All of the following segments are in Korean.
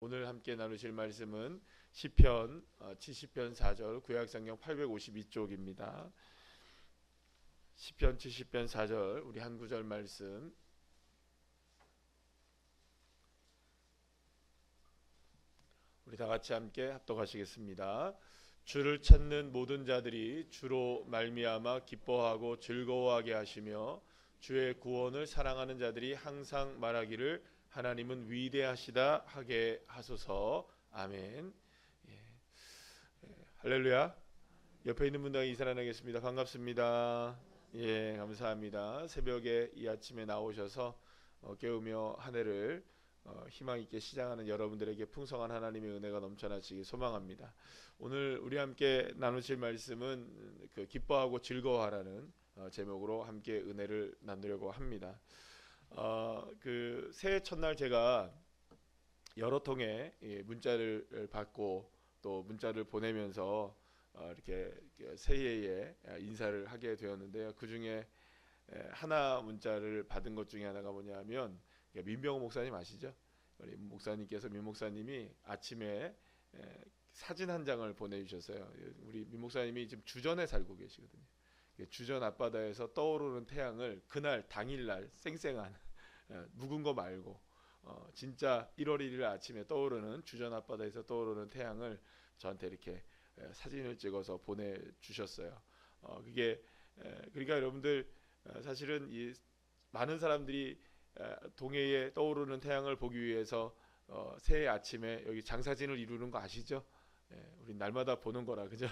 오늘 함께 나누실 말씀은 시편 70편 4절 구약성경 852쪽입니다. 시편 70편 4절 우리 한 구절 말씀 우리 다 같이 함께 합독하시겠습니다. 주를 찾는 모든 자들이 주로 말미암아 기뻐하고 즐거워하게 하시며 주의 구원을 사랑하는 자들이 항상 말하기를 하나님은 위대하시다 하게 하소서. 아멘. 할렐루야. 옆에 있는 분들 인사 나누겠습니다. 반갑습니다. 감사합니다. 새벽에 이 아침에 나오셔서 깨우며 한 해를 희망 있게 시작하는 여러분들에게 풍성한 하나님의 은혜가 넘쳐나시기 소망합니다. 오늘 우리 함께 나누실 말씀은 기뻐하고 즐거워하라는 제목으로 함께 은혜를 나누려고 합니다. 그 새해 첫날 제가 여러 통의 문자를 받고 또 문자를 보내면서 이렇게 새해에 인사를 하게 되었는데요. 그 중에 하나 문자를 받은 것 중에 하나가 뭐냐면 민병호 목사님 아시죠? 우리 목사님께서 민 목사님이 아침에 사진 한 장을 보내주셨어요. 우리 민 목사님이 지금 주전에 살고 계시거든요. 주전 앞바다에서 떠오르는 태양을 그날 당일날 쌩쌩한 묵은 거 말고 진짜 1월 1일 아침에 떠오르는 주전 앞바다에서 떠오르는 태양을 저한테 이렇게 사진을 찍어서 보내주셨어요. 그게 그러니까 여러분들 사실은 이 많은 사람들이 동해에 떠오르는 태양을 보기 위해서 새해 아침에 여기 장사진을 이루는 거 아시죠? 우리 날마다 보는 거라 그죠?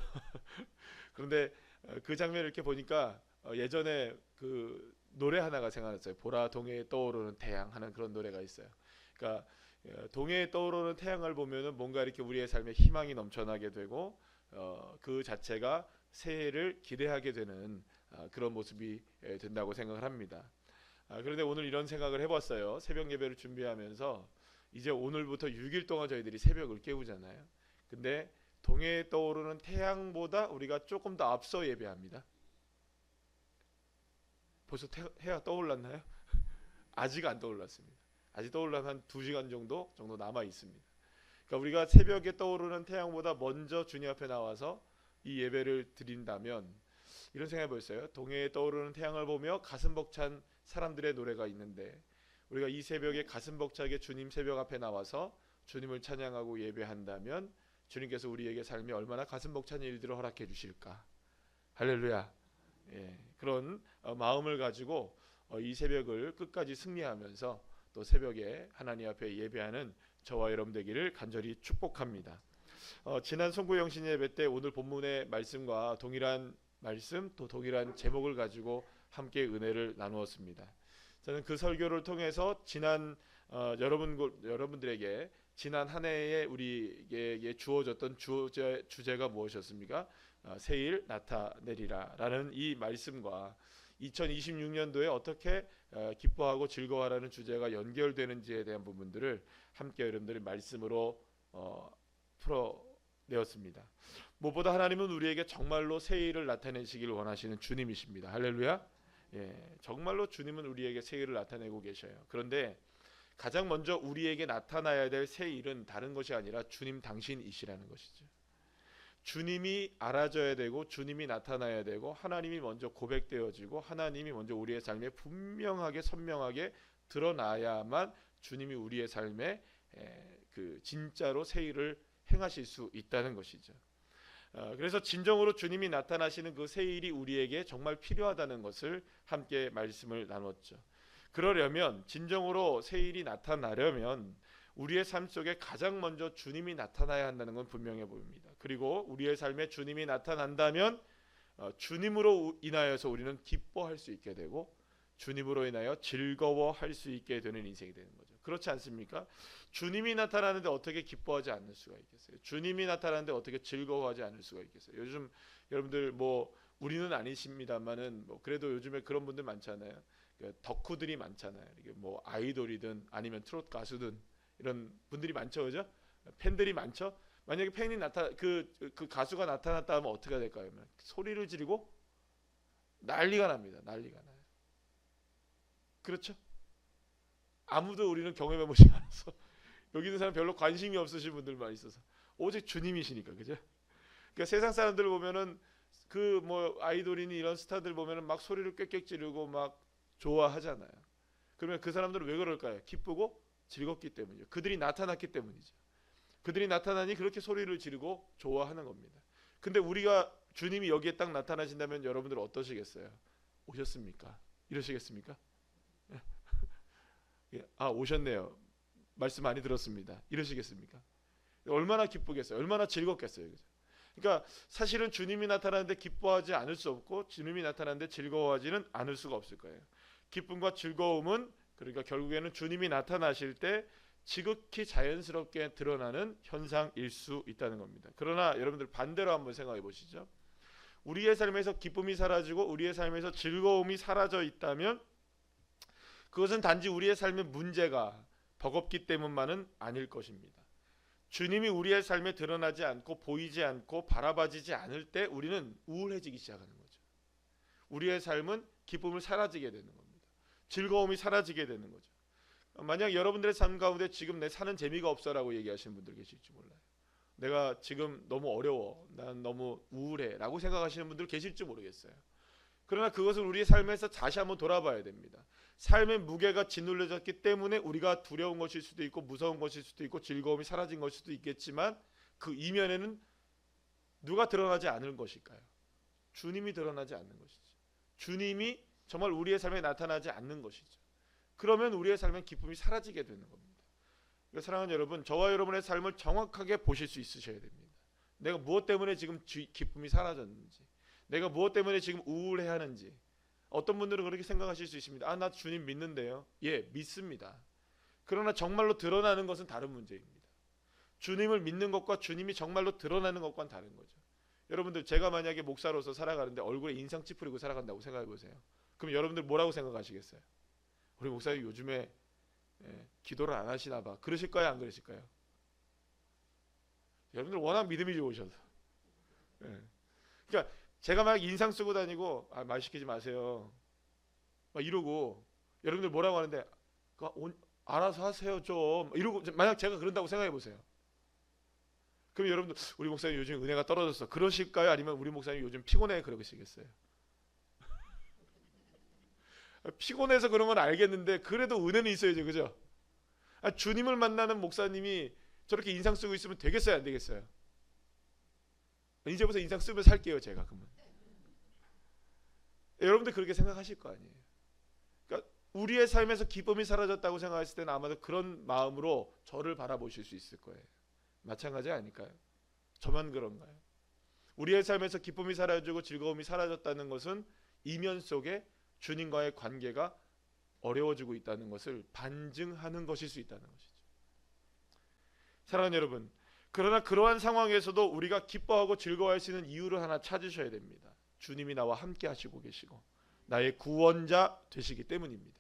그런데 그 장면을 이렇게 보니까 예전에 그 노래 하나가 생각났어요. 보라 동해에 떠오르는 태양 하는 그런 노래가 있어요. 그러니까 동해에 떠오르는 태양을 보면은 뭔가 이렇게 우리의 삶에 희망이 넘쳐나게 되고 그 자체가 새해를 기대하게 되는 그런 모습이 된다고 생각을 합니다. 그런데 오늘 이런 생각을 해봤어요. 새벽 예배를 준비하면서 이제 오늘부터 6일 동안 저희들이 새벽을 깨우잖아요. 근데 동해에 떠오르는 태양보다 우리가 조금 더 앞서 예배합니다. 벌써 해가 떠올랐나요? 아직 안 떠올랐습니다. 아직 떠올라면 한 2시간 정도 남아 있습니다. 그러니까 우리가 새벽에 떠오르는 태양보다 먼저 주님 앞에 나와서 이 예배를 드린다면 이런 생각해 보셨어요? 동해에 떠오르는 태양을 보며 가슴 벅찬 사람들의 노래가 있는데 우리가 이 새벽에 가슴 벅차게 주님 새벽 앞에 나와서 주님을 찬양하고 예배한다면 주님께서 우리에게 삶에 얼마나 가슴 벅찬 일들을 허락해 주실까. 할렐루야. 그런 마음을 가지고 이 새벽을 끝까지 승리하면서 또 새벽에 하나님 앞에 예배하는 저와 여러분 되기를 간절히 축복합니다. 지난 송구영신 예배 때 오늘 본문의 말씀과 동일한 말씀 또 동일한 제목을 가지고 함께 은혜를 나누었습니다. 저는 그 설교를 통해서 지난 여러분들에게 지난 한 해에 우리에게 주어졌던 주제가 무엇이었습니까? 새일 나타내리라 라는 이 말씀과 2026년도에 어떻게 기뻐하고 즐거워하라는 주제가 연결되는지에 대한 부분들을 함께 여러분들의 말씀으로 풀어내었습니다. 무엇보다 하나님은 우리에게 정말로 새일을 나타내시길 원하시는 주님이십니다. 할렐루야. 정말로 주님은 우리에게 새일을 나타내고 계셔요. 그런데 가장 먼저 우리에게 나타나야 될 새일은 다른 것이 아니라 주님 당신이시라는 것이죠. 주님이 알아져야 되고 주님이 나타나야 되고 하나님이 먼저 고백되어지고 하나님이 먼저 우리의 삶에 분명하게 선명하게 드러나야만 주님이 우리의 삶에 그 진짜로 새일을 행하실 수 있다는 것이죠. 그래서 진정으로 주님이 나타나시는 그 새일이 우리에게 정말 필요하다는 것을 함께 말씀을 나눴죠. 그러려면 진정으로 새일이 나타나려면 우리의 삶 속에 가장 먼저 주님이 나타나야 한다는 건 분명해 보입니다. 그리고 우리의 삶에 주님이 나타난다면 주님으로 인하여서 우리는 기뻐할 수 있게 되고 주님으로 인하여 즐거워할 수 있게 되는 인생이 되는 거죠. 그렇지 않습니까? 주님이 나타나는데 어떻게 기뻐하지 않을 수가 있겠어요? 주님이 나타나는데 어떻게 즐거워하지 않을 수가 있겠어요? 요즘 여러분들 뭐 우리는 아니십니다만은 뭐 그래도 요즘에 그런 분들 많잖아요. 덕후들이 많잖아요. 이게 뭐 아이돌이든 아니면 트로트 가수든 이런 분들이 많죠, 그죠? 팬들이 많죠. 만약에 팬이 그 가수가 나타났다 하면 어떻게 될까요? 소리를 지르고 난리가 납니다. 난리가 나요. 그렇죠? 아무도 우리는 경험해 보지 않아서 여기 있는 사람 별로 관심이 없으신 분들만 있어서 오직 주님이시니까, 그죠? 그러니까 세상 사람들 보면은 그 뭐 아이돌이니 이런 스타들 보면은 막 소리를 꽥꽥 지르고 막 좋아하잖아요. 그러면 그 사람들은 왜 그럴까요? 기쁘고 즐겁기 때문이죠. 그들이 나타났기 때문이죠. 그들이 나타나니 그렇게 소리를 지르고 좋아하는 겁니다. 근데 우리가 주님이 여기에 딱 나타나신다면 여러분들 어떠시겠어요? 오셨습니까? 이러시겠습니까? 아, 오셨네요. 말씀 많이 들었습니다. 이러시겠습니까? 얼마나 기쁘겠어요? 얼마나 즐겁겠어요? 그죠? 그러니까 사실은 주님이 나타나는데 기뻐하지 않을 수 없고 주님이 나타나는데 즐거워하지는 않을 수가 없을 거예요. 기쁨과 즐거움은 그러니까 결국에는 주님이 나타나실 때 지극히 자연스럽게 드러나는 현상일 수 있다는 겁니다. 그러나 여러분들 반대로 한번 생각해 보시죠. 우리의 삶에서 기쁨이 사라지고 우리의 삶에서 즐거움이 사라져 있다면 그것은 단지 우리의 삶의 문제가 버겁기 때문만은 아닐 것입니다. 주님이 우리의 삶에 드러나지 않고 보이지 않고 바라봐지지 않을 때 우리는 우울해지기 시작하는 거죠. 우리의 삶은 기쁨을 사라지게 되는 겁니다. 즐거움이 사라지게 되는 거죠. 만약 여러분들의 삶 가운데 지금 내 사는 재미가 없어라고 얘기하시는 분들 계실지 몰라요. 내가 지금 너무 어려워, 난 너무 우울해라고 생각하시는 분들 계실지 모르겠어요. 그러나 그것을 우리의 삶에서 다시 한번 돌아봐야 됩니다. 삶의 무게가 짓눌려졌기 때문에 우리가 두려운 것일 수도 있고 무서운 것일 수도 있고 즐거움이 사라진 것일 수도 있겠지만 그 이면에는 누가 드러나지 않은 것일까요? 주님이 드러나지 않는 것이죠. 주님이 정말 우리의 삶에 나타나지 않는 것이죠. 그러면 우리의 삶엔 기쁨이 사라지게 되는 겁니다. 그러니까 사랑하는 여러분, 저와 여러분의 삶을 정확하게 보실 수 있으셔야 됩니다. 내가 무엇 때문에 지금 기쁨이 사라졌는지, 내가 무엇 때문에 지금 우울해하는지. 어떤 분들은 그렇게 생각하실 수 있습니다. 아, 나 주님 믿는데요. 예, 믿습니다. 그러나 정말로 드러나는 것은 다른 문제입니다. 주님을 믿는 것과 주님이 정말로 드러나는 것과는 다른 거죠. 여러분들, 제가 만약에 목사로서 살아가는데 얼굴에 인상 찌푸리고 살아간다고 생각해 보세요. 그럼 여러분들 뭐라고 생각하시겠어요? 우리 목사님 요즘에 기도를 안 하시나 봐. 그러실까요? 안 그러실까요? 여러분들 워낙 믿음이 좋으셔서. 그러니까 제가 막 인상 쓰고 다니고 말 시키지 마세요 막 이러고 여러분들 뭐라고 하는데 알아서 하세요 좀 이러고 만약 제가 그런다고 생각해 보세요. 그럼 여러분들 우리 목사님 요즘 은혜가 떨어졌어 그러실까요? 아니면 우리 목사님 요즘 피곤해 그러시겠어요? 피곤해서 그런 건 알겠는데 그래도 은혜는 있어야죠, 그죠? 주님을 만나는 목사님이 저렇게 인상 쓰고 있으면 되겠어요, 안 되겠어요? 이제부터 인상 쓰면 살게요, 제가. 그러면 여러분들 그렇게 생각하실 거 아니에요. 그러니까 우리의 삶에서 기쁨이 사라졌다고 생각했을 때는 아마도 그런 마음으로 저를 바라보실 수 있을 거예요. 마찬가지 아닐까요? 저만 그런가요? 우리의 삶에서 기쁨이 사라지고 즐거움이 사라졌다는 것은 이면 속에 주님과의 관계가 어려워지고 있다는 것을 반증하는 것일 수 있다는 것이죠. 사랑하는 여러분, 그러나 그러한 상황에서도 우리가 기뻐하고 즐거워할 수 있는 이유를 하나 찾으셔야 됩니다. 주님이 나와 함께 하시고 계시고 나의 구원자 되시기 때문입니다.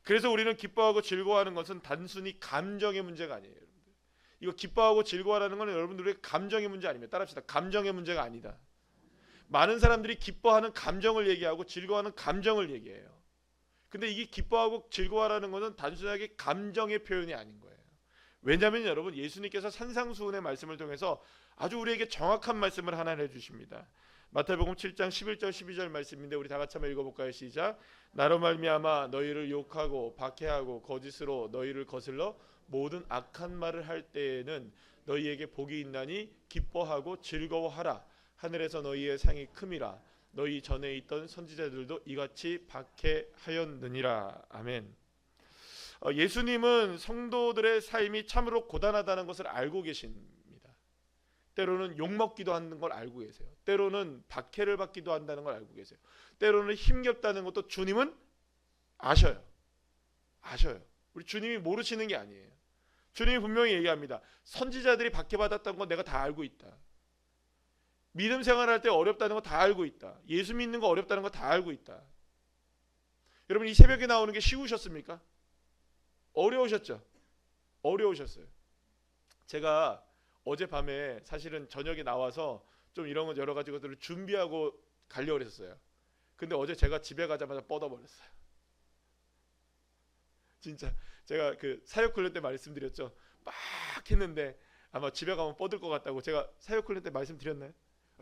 그래서 우리는 기뻐하고 즐거워하는 것은 단순히 감정의 문제가 아니에요. 여러분들, 이거 기뻐하고 즐거워하는 건 여러분들의 감정의 문제 아닙니다. 따라합시다. 감정의 문제가 아니다. 많은 사람들이 기뻐하는 감정을 얘기하고 즐거워하는 감정을 얘기해요. 근데 이게 기뻐하고 즐거워하는 것은 단순하게 감정의 표현이 아닌 거예요. 왜냐하면 여러분, 예수님께서 산상수훈의 말씀을 통해서 아주 우리에게 정확한 말씀을 하나 해주십니다. 마태복음 7장 11절 12절 말씀인데 우리 다 같이 한번 읽어볼까요? 시작. 나로 말미암아 너희를 욕하고 박해하고 거짓으로 너희를 거슬러 모든 악한 말을 할 때에는 너희에게 복이 있나니 기뻐하고 즐거워하라. 하늘에서 너희의 상이 큼이라. 너희 전에 있던 선지자들도 이같이 박해하였느니라. 아멘. 예수님은 성도들의 삶이 참으로 고단하다는 것을 알고 계십니다. 때로는 욕먹기도 하는 걸 알고 계세요. 때로는 박해를 받기도 한다는 걸 알고 계세요. 때로는 힘겹다는 것도 주님은 아셔요. 우리 주님이 모르시는 게 아니에요. 주님이 분명히 얘기합니다. 선지자들이 박해받았다는 건 내가 다 알고 있다. 믿음 생활할 때 어렵다는 거 다 알고 있다. 예수 믿는 거 어렵다는 거 다 알고 있다. 여러분, 이 새벽에 나오는 게 쉬우셨습니까? 어려우셨죠? 어려우셨어요. 제가 어젯밤에 사실은 저녁에 나와서 좀 이런 것 여러 가지 것들을 준비하고 가려고 했었어요. 근데 어제 제가 집에 가자마자 뻗어버렸어요. 진짜 제가 그 사역 훈련 때 말씀드렸죠. 막 했는데 아마 집에 가면 뻗을 것 같다고 제가 사역 훈련 때 말씀드렸나요?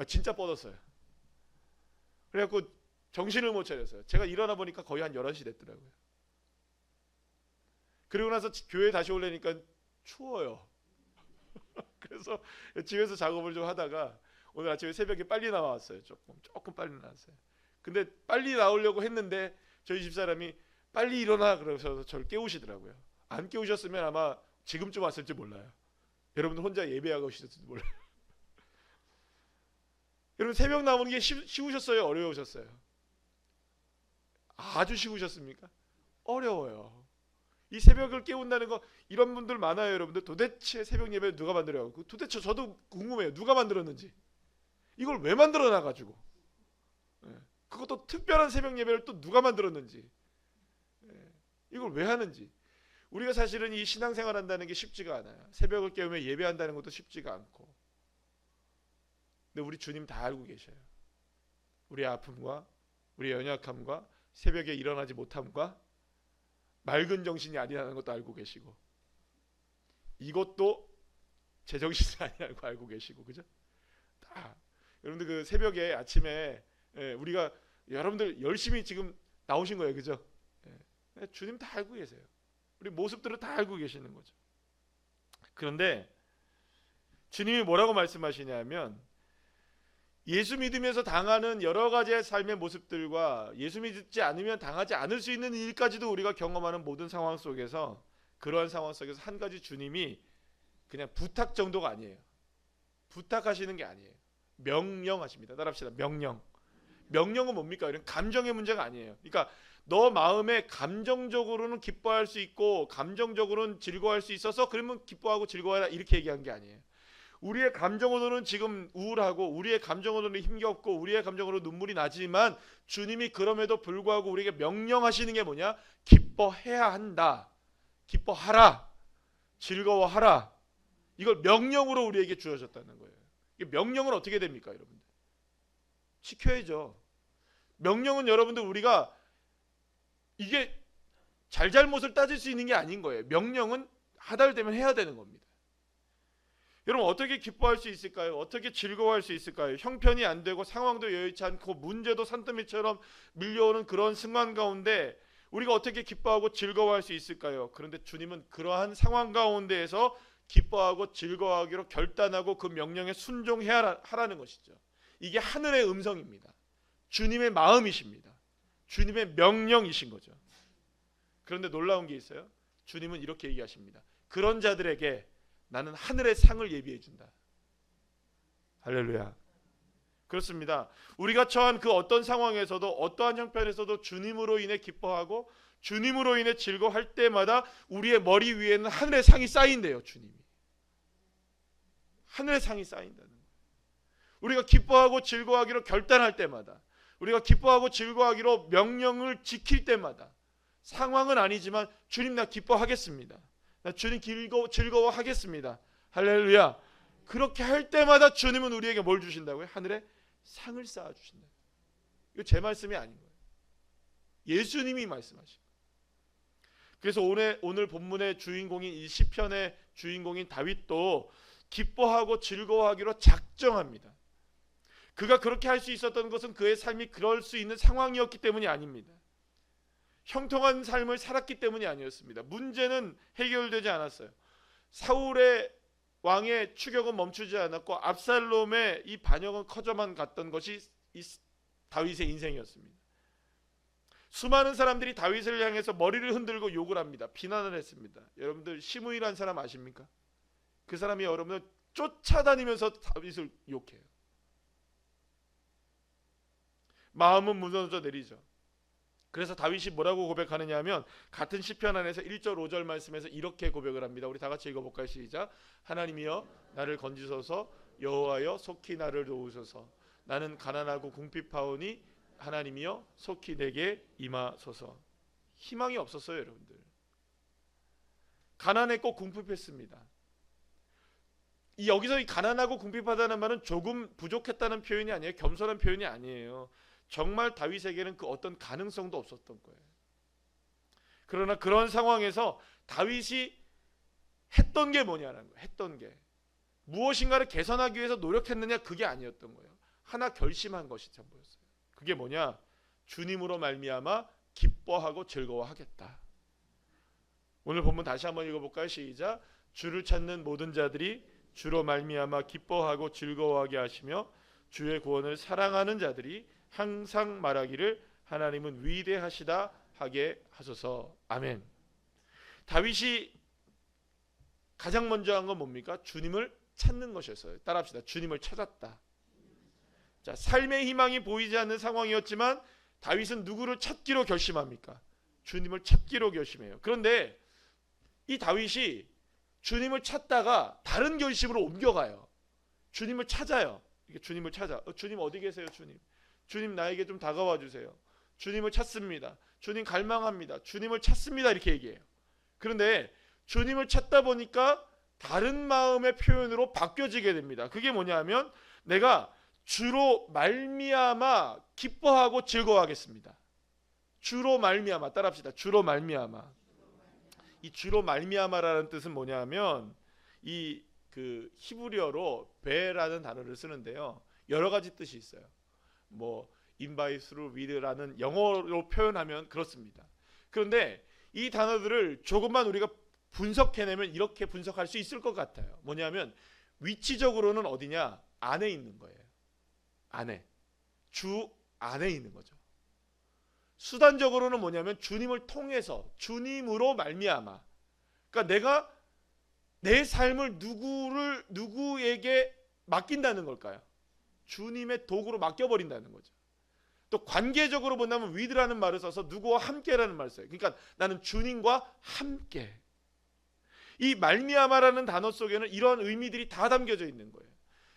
진짜 뻗었어요. 그래갖고 정신을 못 차렸어요. 제가 일어나 보니까 거의 한 11시 됐더라고요. 그리고 나서 교회 다시 오려니까 추워요. 그래서 집에서 작업을 좀 하다가 오늘 아침에 새벽에 빨리 나왔어요. 조금 빨리 나왔어요. 근데 빨리 나오려고 했는데 저희 집사람이 빨리 일어나 그러셔서 저를 깨우시더라고요. 안 깨우셨으면 아마 지금쯤 왔을지 몰라요. 여러분들 혼자 예배하고 오셨을지 몰라요. 여러분 새벽 나오는 게 쉬우셨어요? 어려우셨어요? 아주 쉬우셨습니까? 어려워요. 이 새벽을 깨운다는 거 이런 분들 많아요. 여러분들 도대체 새벽 예배 누가 만들어요? 도대체 저도 궁금해요. 누가 만들었는지. 이걸 왜 만들어 놔가지고 그것도 특별한 새벽 예배를 또 누가 만들었는지 이걸 왜 하는지. 우리가 사실은 이 신앙생활 한다는 게 쉽지가 않아요. 새벽을 깨우며 예배한다는 것도 쉽지가 않고. 근데 우리 주님 다 알고 계셔요. 우리의 아픔과 우리의 연약함과 새벽에 일어나지 못함과 맑은 정신이 아니라는 것도 알고 계시고 이것도 제 정신이 아니라고 알고 계시고 그죠? 다 여러분들 그 새벽에 아침에 우리가 여러분들 열심히 지금 나오신 거예요. 그죠? 주님 다 알고 계세요. 우리 모습들을 다 알고 계시는 거죠. 그런데 주님이 뭐라고 말씀하시냐면 예수 믿으면서 당하는 여러 가지의 삶의 모습들과 예수 믿지 않으면 당하지 않을 수 있는 일까지도 우리가 경험하는 모든 상황 속에서 그러한 상황 속에서 한 가지 주님이 그냥 부탁 정도가 아니에요. 부탁하시는 게 아니에요. 명령하십니다. 따라합시다. 명령. 명령은 뭡니까? 이런 감정의 문제가 아니에요. 그러니까 너 마음에 감정적으로는 기뻐할 수 있고 감정적으로는 즐거워할 수 있어서 그러면 기뻐하고 즐거워해라 이렇게 얘기한 게 아니에요. 우리의 감정으로는 지금 우울하고 우리의 감정으로는 힘겹고 우리의 감정으로 눈물이 나지만 주님이 그럼에도 불구하고 우리에게 명령하시는 게 뭐냐? 기뻐해야 한다. 기뻐하라. 즐거워하라. 이걸 명령으로 우리에게 주어졌다는 거예요. 이 명령은 어떻게 됩니까, 여러분들? 지켜야죠. 명령은 여러분들 우리가 이게 잘잘못을 따질 수 있는 게 아닌 거예요. 명령은 하달되면 해야 되는 겁니다. 여러분 어떻게 기뻐할 수 있을까요? 어떻게 즐거워할 수 있을까요? 형편이 안 되고 상황도 여의치 않고 문제도 산더미처럼 밀려오는 그런 순간 가운데 우리가 어떻게 기뻐하고 즐거워할 수 있을까요? 그런데 주님은 그러한 상황 가운데에서 기뻐하고 즐거워하기로 결단하고 그 명령에 순종해야 하라는 것이죠. 이게 하늘의 음성입니다. 주님의 마음이십니다. 주님의 명령이신 거죠. 그런데 놀라운 게 있어요. 주님은 이렇게 얘기하십니다. 그런 자들에게 나는 하늘의 상을 예비해 준다. 할렐루야. 그렇습니다. 우리가 처한 그 어떤 상황에서도 어떠한 형편에서도 주님으로 인해 기뻐하고 주님으로 인해 즐거워할 때마다 우리의 머리 위에는 하늘의 상이 쌓인대요. 주님이. 하늘의 상이 쌓인다는 거예요. 우리가 기뻐하고 즐거워하기로 결단할 때마다 우리가 기뻐하고 즐거워하기로 명령을 지킬 때마다 상황은 아니지만 주님 나 기뻐하겠습니다. 나 주님 즐거워하겠습니다. 할렐루야. 그렇게 할 때마다 주님은 우리에게 뭘 주신다고요? 하늘에 상을 쌓아주신다. 이거 제 말씀이 아닌 거예요. 예수님이 말씀하신 거예요. 그래서 오늘 본문의 주인공인 이 시편의 주인공인 다윗도 기뻐하고 즐거워하기로 작정합니다. 그가 그렇게 할 수 있었던 것은 그의 삶이 그럴 수 있는 상황이었기 때문이 아닙니다. 형통한 삶을 살았기 때문이 아니었습니다. 문제는 해결되지 않았어요. 사울의 왕의 추격은 멈추지 않았고 압살롬의 이 반역은 커져만 갔던 것이 이 다윗의 인생이었습니다. 수많은 사람들이 다윗을 향해서 머리를 흔들고 욕을 합니다. 비난을 했습니다. 여러분들 시므이라는 사람 아십니까? 그 사람이 여러분들 쫓아다니면서 다윗을 욕해요. 마음은 무너져 내리죠. 그래서 다윗이 뭐라고 고백하느냐 하면 같은 시편 안에서 1절 5절 말씀에서 이렇게 고백을 합니다. 우리 다 같이 읽어볼까요? 시작. 하나님이여 나를 건지소서 여호와여 속히 나를 도우소서 나는 가난하고 궁핍하오니 하나님이여 속히 내게 임하소서. 희망이 없었어요. 여러분들 가난했고 궁핍했습니다. 여기서 이 가난하고 궁핍하다는 말은 조금 부족했다는 표현이 아니에요. 겸손한 표현이 아니에요. 정말 다윗에게는 그 어떤 가능성도 없었던 거예요. 그러나 그런 상황에서 다윗이 했던 게 뭐냐는 거예요. 했던 게 무엇인가를 개선하기 위해서 노력했느냐, 그게 아니었던 거예요. 하나 결심한 것이 전부였어요. 그게 뭐냐? 주님으로 말미암아 기뻐하고 즐거워하겠다. 오늘 본문 다시 한번 읽어볼까요? 시작. 주를 찾는 모든 자들이 주로 말미암아 기뻐하고 즐거워하게 하시며 주의 구원을 사랑하는 자들이 항상 말하기를 하나님은 위대하시다 하게 하소서. 아멘. 다윗이 가장 먼저 한 건 뭡니까? 주님을 찾는 것이었어요. 따라합시다. 주님을 찾았다. 자, 삶의 희망이 보이지 않는 상황이었지만 다윗은 누구를 찾기로 결심합니까? 주님을 찾기로 결심해요. 그런데 이 다윗이 주님을 찾다가 다른 결심으로 옮겨가요. 주님을 찾아요. 주님을 찾아. 주님 어디 계세요, 주님? 주님 나에게 좀 다가와 주세요. 주님을 찾습니다. 주님 갈망합니다. 주님을 찾습니다. 이렇게 얘기해요. 그런데 주님을 찾다 보니까 다른 마음의 표현으로 바뀌어지게 됩니다. 그게 뭐냐면 내가 주로 말미암아 기뻐하고 즐거워하겠습니다. 주로 말미암아, 따라합시다. 주로 말미암아. 이 주로 말미암아라는 뜻은 뭐냐면 이 그 히브리어로 베라는 단어를 쓰는데요. 여러 가지 뜻이 있어요. 뭐 invite through with라는 영어로 표현하면 그렇습니다. 그런데 이 단어들을 조금만 우리가 분석해내면 이렇게 분석할 수 있을 것 같아요. 뭐냐면 위치적으로는 어디냐? 안에 있는 거예요. 안에. 주 안에 있는 거죠. 수단적으로는 뭐냐면 주님을 통해서, 주님으로 말미암아. 그러니까 내가 내 삶을 누구에게 맡긴다는 걸까요? 주님의 도구로 맡겨버린다는 거죠. 또 관계적으로 본다면 with라는 말을 써서 누구와 함께라는 말을 써요. 그러니까 나는 주님과 함께. 이 말미암아라는 단어 속에는 이런 의미들이 다 담겨져 있는 거예요.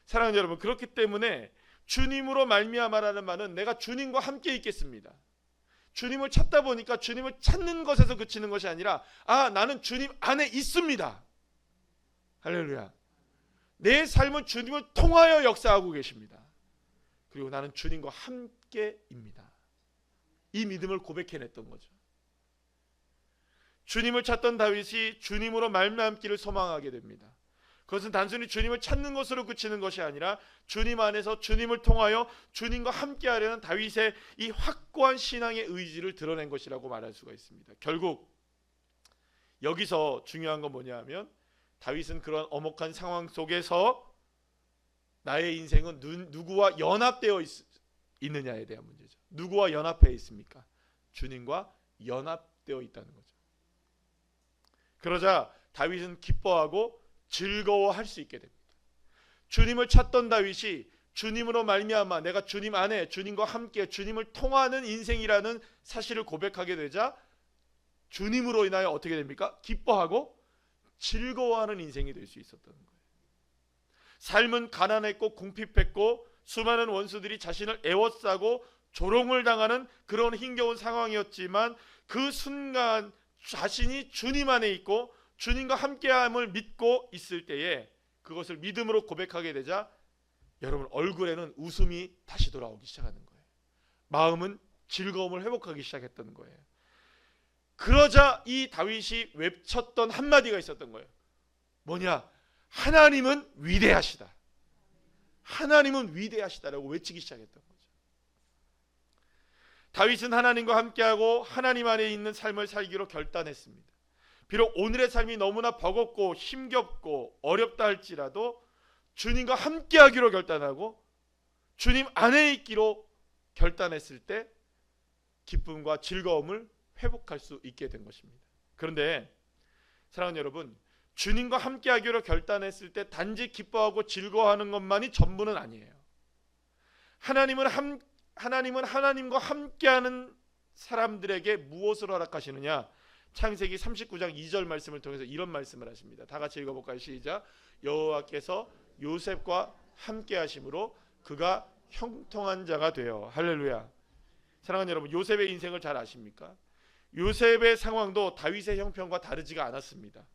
사랑하는 여러분, 그렇기 때문에 주님으로 말미암아라는 말은 내가 주님과 함께 있겠습니다. 주님을 찾다 보니까 주님을 찾는 것에서 그치는 것이 아니라 나는 주님 안에 있습니다. 할렐루야. 내 삶은 주님을 통하여 역사하고 계십니다. 그리고 나는 주님과 함께입니다. 이 믿음을 고백해냈던 거죠. 주님을 찾던 다윗이 주님으로 말미암기를 소망하게 됩니다. 그것은 단순히 주님을 찾는 것으로 그치는 것이 아니라 주님 안에서 주님을 통하여 주님과 함께하려는 다윗의 이 확고한 신앙의 의지를 드러낸 것이라고 말할 수가 있습니다. 결국 여기서 중요한 건 뭐냐 하면 다윗은 그런 엄혹한 상황 속에서 나의 인생은 누구와 연합되어 있느냐에 대한 문제죠. 누구와 연합해 있습니까? 주님과 연합되어 있다는 거죠. 그러자 다윗은 기뻐하고 즐거워할 수 있게 됩니다. 주님을 찾던 다윗이 주님으로 말미암아 내가 주님 안에 주님과 함께 주님을 통하는 인생이라는 사실을 고백하게 되자 주님으로 인하여 어떻게 됩니까? 기뻐하고 즐거워하는 인생이 될 수 있었던 거예요. 삶은 가난했고 궁핍했고 수많은 원수들이 자신을 애워싸고 조롱을 당하는 그런 힘겨운 상황이었지만 그 순간 자신이 주님 안에 있고 주님과 함께함을 믿고 있을 때에 그것을 믿음으로 고백하게 되자 여러분 얼굴에는 웃음이 다시 돌아오기 시작하는 거예요. 마음은 즐거움을 회복하기 시작했던 거예요. 그러자 이 다윗이 외쳤던 한마디가 있었던 거예요. 뭐냐? 하나님은 위대하시다. 하나님은 위대하시다라고 외치기 시작했던 거죠. 다윗은 하나님과 함께하고 하나님 안에 있는 삶을 살기로 결단했습니다. 비록 오늘의 삶이 너무나 버겁고 힘겹고 어렵다 할지라도 주님과 함께하기로 결단하고 주님 안에 있기로 결단했을 때 기쁨과 즐거움을 회복할 수 있게 된 것입니다. 그런데 사랑하는 여러분, 주님과 함께하기로 결단했을 때 단지 기뻐하고 즐거워하는 것만이 전부는 아니에요. 하나님은 하나님과 함께하는 사람들에게 무엇을 허락하시느냐? 창세기 39장 2절 말씀을 통해서 이런 말씀을 하십니다. 다 같이 읽어볼까요? 시작. 여호와께서 요셉과 함께 하심으로 그가 형통한 자가 되어. 할렐루야. 사랑하는 여러분, 요셉의 인생을 잘 아십니까? 요셉의 상황도 다윗의 형편과 다르지가 않았습니다.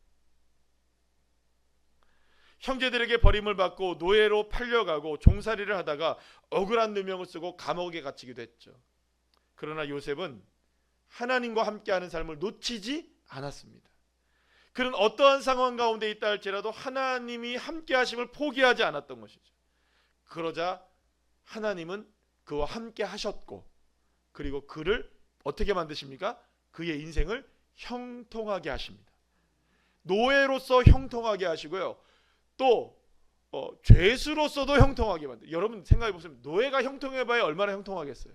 형제들에게 버림을 받고 노예로 팔려가고 종살이를 하다가 억울한 누명을 쓰고 감옥에 갇히기도 했죠. 그러나 요셉은 하나님과 함께하는 삶을 놓치지 않았습니다. 그는 어떠한 상황 가운데 있다 할지라도 하나님이 함께하심을 포기하지 않았던 것이죠. 그러자 하나님은 그와 함께 하셨고, 그리고 그를 어떻게 만드십니까? 그의 인생을 형통하게 하십니다. 노예로서 형통하게 하시고요, 또 죄수로서도 형통하게 만들어요. 여러분 생각해 보세요. 노예가 형통해봐야 얼마나 형통하겠어요?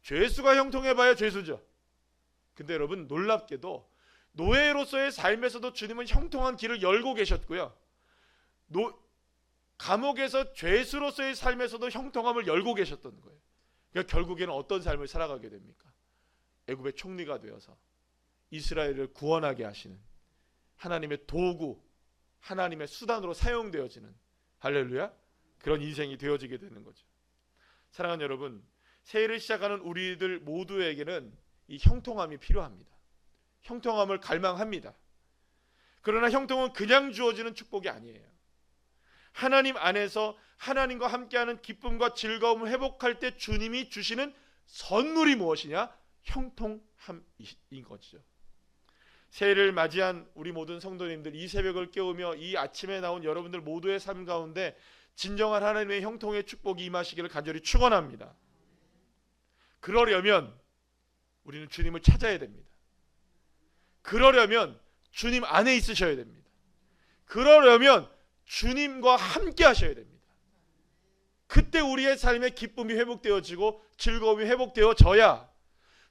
죄수가 형통해봐야 죄수죠. 근데 여러분 놀랍게도 노예로서의 삶에서도 주님은 형통한 길을 열고 계셨고요, 감옥에서 죄수로서의 삶에서도 형통함을 열고 계셨던 거예요. 그러니까 결국에는 어떤 삶을 살아가게 됩니까? 애굽의 총리가 되어서 이스라엘을 구원하게 하시는 하나님의 도구, 하나님의 수단으로 사용되어지는, 할렐루야, 그런 인생이 되어지게 되는 거죠. 사랑하는 여러분, 새해를 시작하는 우리들 모두에게는 이 형통함이 필요합니다. 형통함을 갈망합니다. 그러나 형통은 그냥 주어지는 축복이 아니에요. 하나님 안에서 하나님과 함께하는 기쁨과 즐거움을 회복할 때 주님이 주시는 선물이 무엇이냐? 형통함인 거죠. 새해를 맞이한 우리 모든 성도님들, 이 새벽을 깨우며 이 아침에 나온 여러분들 모두의 삶 가운데 진정한 하나님의 형통의 축복이 임하시기를 간절히 축원합니다. 그러려면 우리는 주님을 찾아야 됩니다. 그러려면 주님 안에 있으셔야 됩니다. 그러려면 주님과 함께 하셔야 됩니다. 그때 우리의 삶의 기쁨이 회복되어지고 즐거움이 회복되어져야,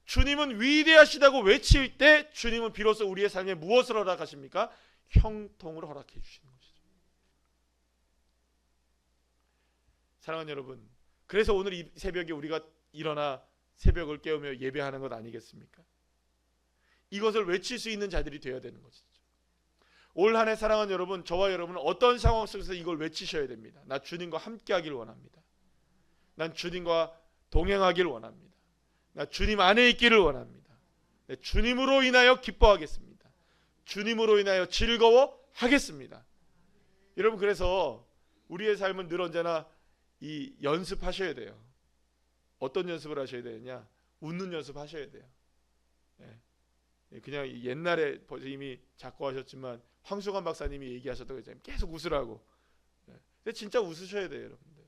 주님은 위대하시다고 외칠 때 주님은 비로소 우리의 삶에 무엇을 허락하십니까? 형통을 허락해 주시는 것이죠. 사랑하는 여러분, 그래서 오늘 이 새벽에 우리가 일어나 새벽을 깨우며 예배하는 것 아니겠습니까? 이것을 외칠 수 있는 자들이 되어야 되는 것이죠. 올 한 해 사랑하는 여러분, 저와 여러분은 어떤 상황 속에서 이걸 외치셔야 됩니다. 나 주님과 함께 하길 원합니다. 난 주님과 동행하길 원합니다. 나 주님 안에 있기를 원합니다. 주님으로 인하여 기뻐하겠습니다. 주님으로 인하여 즐거워하겠습니다. 여러분, 그래서 우리의 삶은 늘 언제나 이 연습하셔야 돼요. 어떤 연습을 하셔야 되느냐? 웃는 연습하셔야 돼요. 그냥 옛날에 이미 작고 하셨지만 황수관 박사님이 얘기하셨던 거잖아요. 계속 웃으라고. 근데 진짜 웃으셔야 돼요, 여러분들.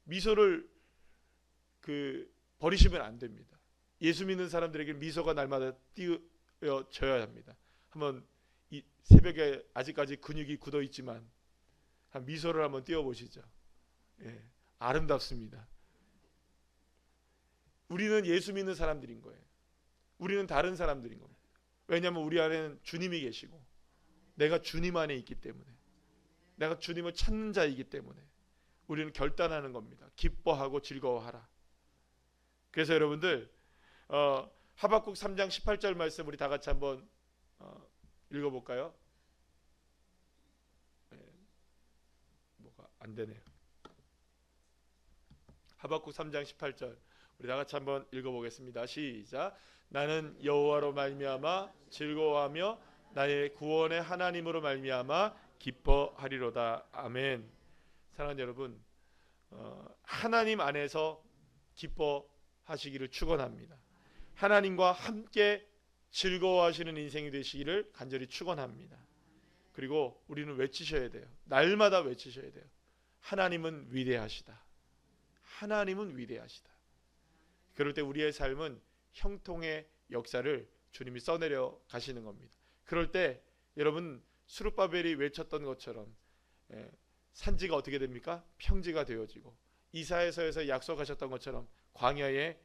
미소를 버리시면 안 됩니다. 예수 믿는 사람들에게 미소가 날마다 띄어져야 합니다. 한번 이 새벽에 아직까지 근육이 굳어 있지만 한 미소를 한번 띄워보시죠. 아름답습니다. 우리는 예수 믿는 사람들인 거예요. 우리는 다른 사람들인 겁니다. 왜냐하면 우리 안에는 주님이 계시고 내가 주님 안에 있기 때문에, 내가 주님을 찾는 자이기 때문에 우리는 결단하는 겁니다. 기뻐하고 즐거워하라. 그래서 여러분들 하박국 3장 18절 말씀 우리 다 같이 한번 읽어볼까요? 뭐가 안 되네요. 하박국 3장 18절 우리 다 같이 한번 읽어보겠습니다. 시작. 나는 여호와로 말미암아 즐거워하며 나의 구원의 하나님으로 말미암아 기뻐하리로다. 아멘. 사랑하는 여러분, 하나님 안에서 기뻐하시기를 축원합니다. 하나님과 함께 즐거워하시는 인생이 되시기를 간절히 축원합니다. 그리고 우리는 외치셔야 돼요. 날마다 외치셔야 돼요. 하나님은 위대하시다. 하나님은 위대하시다. 그럴 때 우리의 삶은 형통의 역사를 주님이 써내려 가시는 겁니다. 그럴 때 여러분, 스룹바벨이 외쳤던 것처럼 산지가 어떻게 됩니까? 평지가 되어지고, 이사야서에서 약속하셨던 것처럼 광야에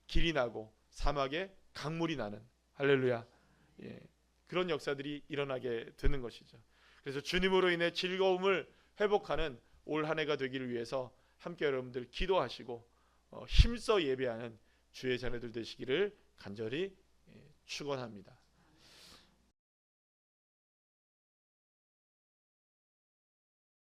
길이 나고 사막에 강물이 나는, 할렐루야, 그런 역사들이 일어나게 되는 것이죠. 그래서 주님으로 인해 즐거움을 회복하는 올 한 해가 되기를 위해서 함께 여러분들 기도하시고 힘써 예배하는 주의 자녀들 되시기를 간절히 축원합니다.